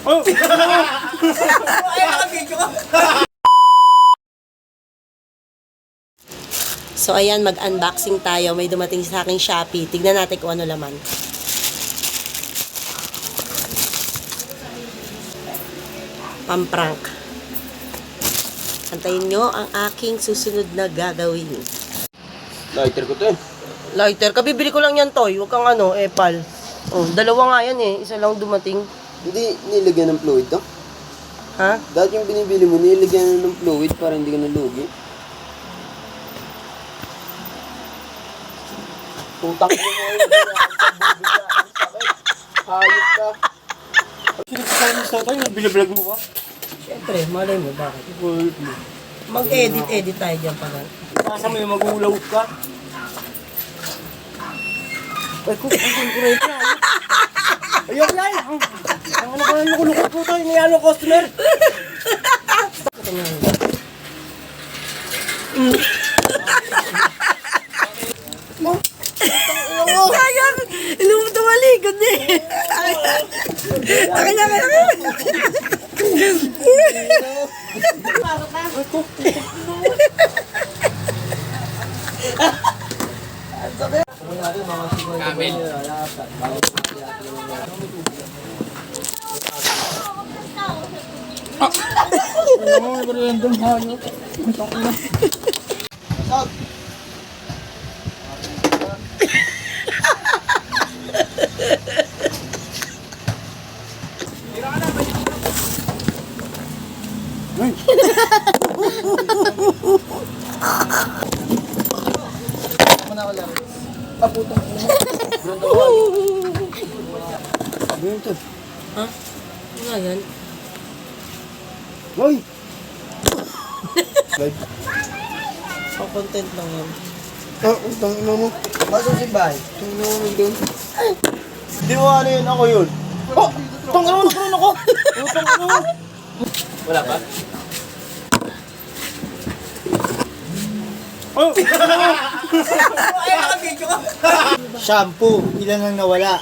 Oh! Ay, nakabidyo ka. So ayan, mag-unboxing tayo. May dumating sa aking Shopee. Tignan natin kung ano laman. Pamprank. Antayin nyo ang aking susunod na gagawin. Lighter ko to eh. Lighter. Kabibili ko lang yan, Toy. Huwag kang epal. Oh, dalawa nga yan eh. Isa lang dumating. Hindi nilagyan ng fluid to? Ha? Dati yung binibili mo, nilagyan ng fluid para hindi ka nalugi. Putang mo mo yun. Hayop ka. Sinasasama mo sa tayo, binablog mo ka? Siyempre, malay mo. Bakit? Hayop mo. Mag-edit tayo dyan pala. Pasa mo yung magulaw ka. Ay, kung kurente na. Ayok yan! Ang ano ba yung lukulukot po tayo? Niyalo customer! Sayang! Ilumot na malikod eh! Akin na! Kamin. Ano mo, random hayop. Ha? Ano nga yan? Hoy! Pang-content lang yan. Utang ina mo. Masa si Bay? Tingnan mo doon. Hindi mo ano yun, ako yun. Oh! Utang ina mo, nagkaroon ako! Utang ina mo! Wala pa? Oh! Ay, nakabidyo ka. Shampoo, ilan ang nawala?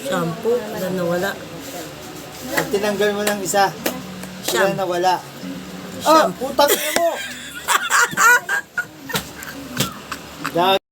Shampoo. Wala nawala. At tinanggal mo ng isa. Ilan Shampoo. nawala? Shampoo. Utang ina mo! Gag.